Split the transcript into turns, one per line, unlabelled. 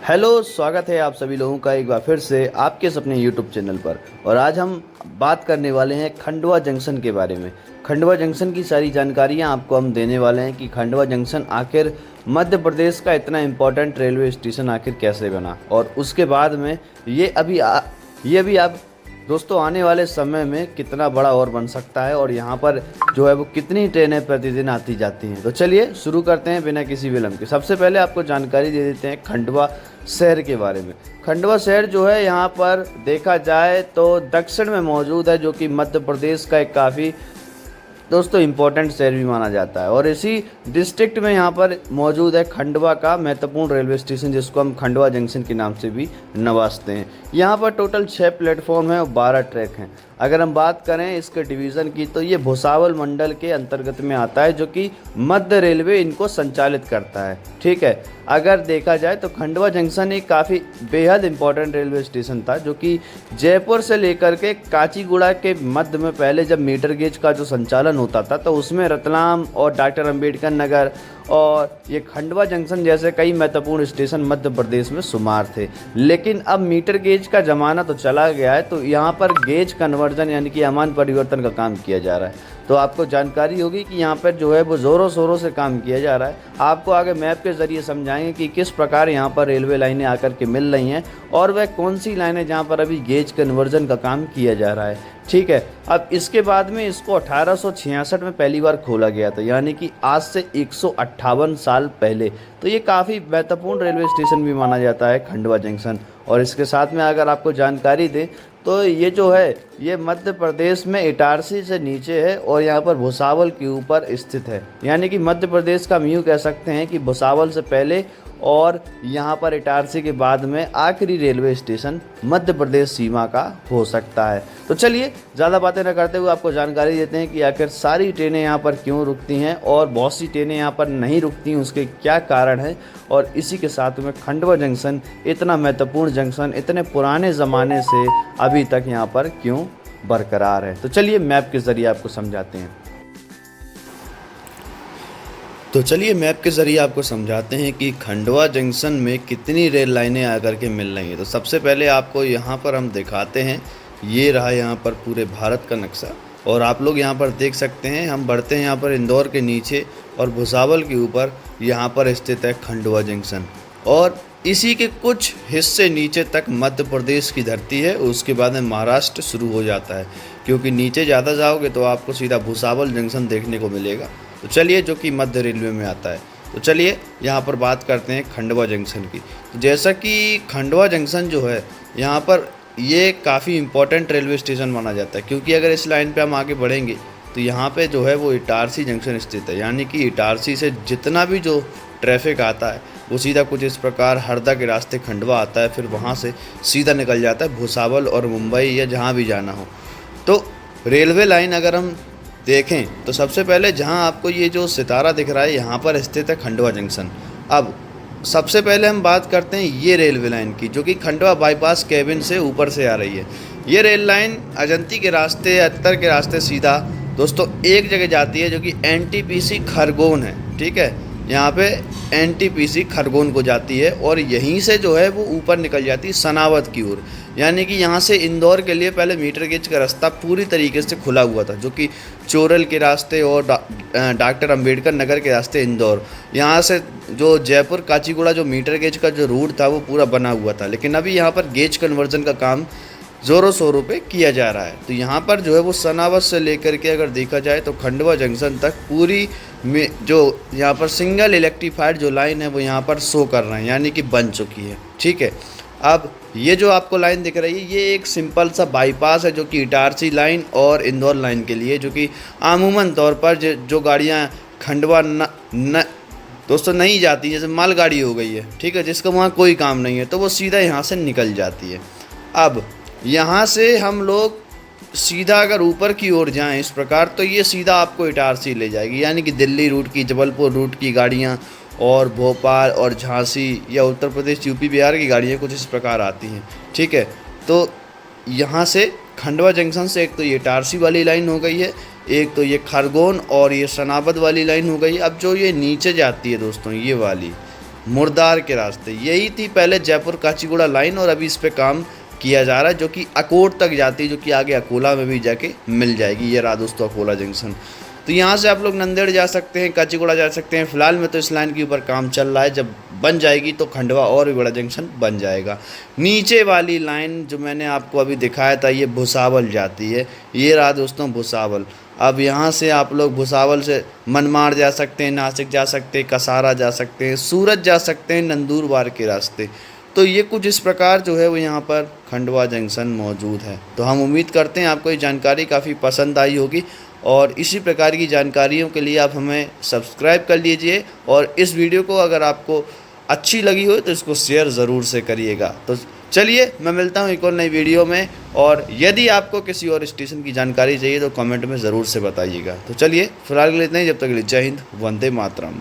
Hello, स्वागत है आप सभी लोगों का एक बार फिर से आपके अपने यूट्यूब चैनल पर। और आज हम बात करने वाले हैं खंडवा जंक्शन के बारे में। खंडवा जंक्शन की सारी जानकारियां आपको हम देने वाले हैं कि खंडवा जंक्शन आखिर मध्य प्रदेश का इतना इम्पोर्टेंट रेलवे स्टेशन आखिर कैसे बना, और उसके बाद में ये अभी आप दोस्तों आने वाले समय में कितना बड़ा और बन सकता है, और यहाँ पर जो है वो कितनी ट्रेनें प्रतिदिन आती जाती हैं। तो चलिए शुरू करते हैं बिना किसी विलंब के। सबसे पहले आपको जानकारी दे देते हैं खंडवा शहर के बारे में। खंडवा शहर जो है यहाँ पर देखा जाए तो दक्षिण में मौजूद है, जो कि मध्य प्रदेश का एक काफ़ी दोस्तों इम्पोर्टेंट शहर भी माना जाता है। और इसी डिस्ट्रिक्ट में यहाँ पर मौजूद है खंडवा का महत्वपूर्ण रेलवे स्टेशन, जिसको हम खंडवा जंक्शन के नाम से भी नवाजते हैं। यहाँ पर टोटल 6 प्लेटफॉर्म हैं और 12 ट्रैक हैं। अगर हम बात करें इसके डिवीज़न की तो ये भुसावल मंडल के अंतर्गत में आता है, जो कि मध्य रेलवे इनको संचालित करता है। ठीक है, अगर देखा जाए तो खंडवा जंक्शन एक काफ़ी बेहद इम्पोर्टेंट रेलवे स्टेशन था, जो कि जयपुर से लेकर के काचीगुड़ा के मध्य में पहले जब मीटर गेज का जो संचालन होता था तो उसमें रतलाम और डॉक्टर अंबेडकर नगर और ये खंडवा जंक्शन जैसे कई महत्वपूर्ण स्टेशन मध्य प्रदेश में शुमार थे। लेकिन अब मीटर गेज का ज़माना तो चला गया है, तो यहाँ पर गेज कन्वर्जन यानी कि अमान परिवर्तन का काम किया जा रहा है। तो आपको जानकारी होगी कि यहाँ पर जो है वो ज़ोरों शोरों से काम किया जा रहा है। आपको आगे मैप के ज़रिए समझाएंगे कि किस प्रकार यहाँ पर रेलवे लाइनें आकर के मिल रही हैं, और वह कौन सी लाइनें जहाँ पर अभी गेज कन्वर्जन का काम किया जा रहा है। ठीक है, अब इसके बाद में इसको 1866 में पहली बार खोला गया था, यानी कि आज से 158 साल पहले। तो ये काफ़ी महत्वपूर्ण रेलवे स्टेशन भी माना जाता है खंडवा जंक्शन। और इसके साथ में अगर आपको जानकारी दें तो ये जो है ये मध्य प्रदेश में इटारसी से नीचे है और यहाँ पर भुसावल के ऊपर स्थित है। यानी कि मध्य प्रदेश का हम यूँ कह सकते हैं कि भुसावल से पहले और यहाँ पर इटारसी के बाद में आखिरी रेलवे स्टेशन मध्य प्रदेश सीमा का हो सकता है। तो चलिए ज़्यादा बातें न करते हुए आपको जानकारी देते हैं कि आखिर सारी ट्रेनें यहाँ पर क्यों रुकती हैं और बहुत सी ट्रेनें यहाँ पर नहीं रुकती हैं, उसके क्या कारण हैं। और इसी के साथ में खंडवा जंक्शन इतना महत्वपूर्ण जंक्शन इतने पुराने ज़माने से अभी तक यहाँ पर क्यों बरकरार है। तो चलिए मैप के ज़रिए आपको समझाते हैं। तो चलिए मैप के ज़रिए आपको समझाते हैं कि खंडवा जंक्शन में कितनी रेल लाइनें आकर के मिल रही हैं। तो सबसे पहले आपको यहाँ पर हम दिखाते हैं, ये रहा यहाँ पर पूरे भारत का नक्शा। और आप लोग यहाँ पर देख सकते हैं, हम बढ़ते हैं यहाँ पर इंदौर के नीचे और भुसावल के ऊपर यहाँ पर स्थित है खंडवा जंक्शन। और इसी के कुछ हिस्से नीचे तक मध्य प्रदेश की धरती है, उसके बाद में महाराष्ट्र शुरू हो जाता है। क्योंकि नीचे ज़्यादा जाओगे तो आपको सीधा भुसावल जंक्शन देखने को मिलेगा। तो चलिए, जो कि मध्य रेलवे में आता है। तो चलिए यहाँ पर बात करते हैं खंडवा जंक्शन की। तो जैसा कि खंडवा जंक्शन जो है यहाँ पर ये काफ़ी इम्पोर्टेंट रेलवे स्टेशन माना जाता है, क्योंकि अगर इस लाइन पे हम आगे बढ़ेंगे तो यहाँ पे जो है वो इटारसी जंक्शन स्थित है। यानी कि इटारसी से जितना भी जो ट्रैफिक आता है वो सीधा कुछ इस प्रकार हरदा के रास्ते खंडवा आता है, फिर वहाँ से सीधा निकल जाता है भुसावल और मुंबई या जहाँ भी जाना हो। तो रेलवे लाइन अगर हम देखें तो सबसे पहले जहां आपको ये जो सितारा दिख रहा है यहाँ पर स्थित है खंडवा जंक्शन। अब सबसे पहले हम बात करते हैं ये रेलवे लाइन की, जो कि खंडवा बाईपास केबिन से ऊपर से आ रही है। ये रेल लाइन अजंती के रास्ते अत्तर के रास्ते सीधा दोस्तों एक जगह जाती है, जो कि एनटीपीसी खरगोन है। ठीक है, यहाँ पे एनटीपीसी खरगोन को जाती है और यहीं से जो है वो ऊपर निकल जाती है सनावद की ओर। यानी कि यहाँ से इंदौर के लिए पहले मीटर गेज का रास्ता पूरी तरीके से खुला हुआ था, जो कि चोरल के रास्ते और डॉक्टर अंबेडकर नगर के रास्ते इंदौर। यहाँ से जो जयपुर काचीगुड़ा जो मीटर गेज का जो रूट था वो पूरा बना हुआ था। लेकिन अभी यहाँ पर गेज कन्वर्जन का काम ज़ोरों शोरों पे किया जा रहा है। तो यहाँ पर जो है वो सनावद से लेकर के अगर देखा जाए तो खंडवा जंक्शन तक पूरी में जो यहाँ पर सिंगल इलेक्ट्रीफाइड जो लाइन है वो यहाँ पर शो कर रहे हैं, यानी कि बन चुकी है। ठीक है, अब ये जो आपको लाइन दिख रही है ये एक सिंपल सा बाईपास है, जो कि इटारसी लाइन और इंदौर लाइन के लिए, जो कि अमूमन तौर पर जो गाड़ियाँ खंडवा दोस्तों नहीं जाती, जैसे मालगाड़ी हो गई है, ठीक है, जिसका वहाँ कोई काम नहीं है तो वो सीधा यहाँ से निकल जाती है। अब यहाँ से हम लोग सीधा अगर ऊपर की ओर जाएं इस प्रकार तो ये सीधा आपको इटारसी ले जाएगी, यानी कि दिल्ली रूट की, जबलपुर रूट की गाड़ियाँ और भोपाल और झांसी या उत्तर प्रदेश यूपी बिहार की गाड़ियाँ कुछ इस प्रकार आती हैं। ठीक है, तो यहाँ से खंडवा जंक्शन से एक तो ये इटारसी वाली लाइन हो गई है, एक तो ये खरगोन और ये सनाबद वाली लाइन हो गई। अब जो ये नीचे जाती है दोस्तों ये वाली, मुर्दार के रास्ते। यही थी पहले जयपुर काचीगुड़ा लाइन और अभी इस पे काम किया जा रहा है, जो कि अकोट तक जाती है, जो कि आगे अकोला में भी जाके मिल जाएगी। ये रहा दोस्तों अकोला जंक्शन। तो यहाँ से आप लोग नंदेड़ जा सकते हैं, काचीगुड़ा जा सकते हैं। फिलहाल में तो इस लाइन के ऊपर काम चल रहा है, जब बन जाएगी तो खंडवा और भी बड़ा जंक्शन बन जाएगा। नीचे वाली लाइन जो मैंने आपको अभी दिखाया था, ये भुसावल जाती है। ये रहा दोस्तों भुसावल। अब यहाँ से आप लोग भुसावल से मनमाड़ जा सकते हैं, नासिक जा सकते हैं, कसारा जा सकते हैं, सूरत जा सकते हैं नंदूरबार के रास्ते। तो ये कुछ इस प्रकार जो है वो यहाँ पर खंडवा जंक्शन मौजूद है। तो हम उम्मीद करते हैं आपको ये जानकारी काफ़ी पसंद आई होगी, और इसी प्रकार की जानकारियों के लिए आप हमें सब्सक्राइब कर लीजिए, और इस वीडियो को अगर आपको अच्छी लगी हो तो इसको शेयर ज़रूर से करिएगा। तो चलिए मैं मिलता हूँ एक और नई वीडियो में, और यदि आपको किसी और स्टेशन की जानकारी चाहिए तो कमेंट में ज़रूर से बताइएगा। तो चलिए फिलहाल के लिए इतना ही, जब तक के लिए जय हिंद, वंदे मातरम।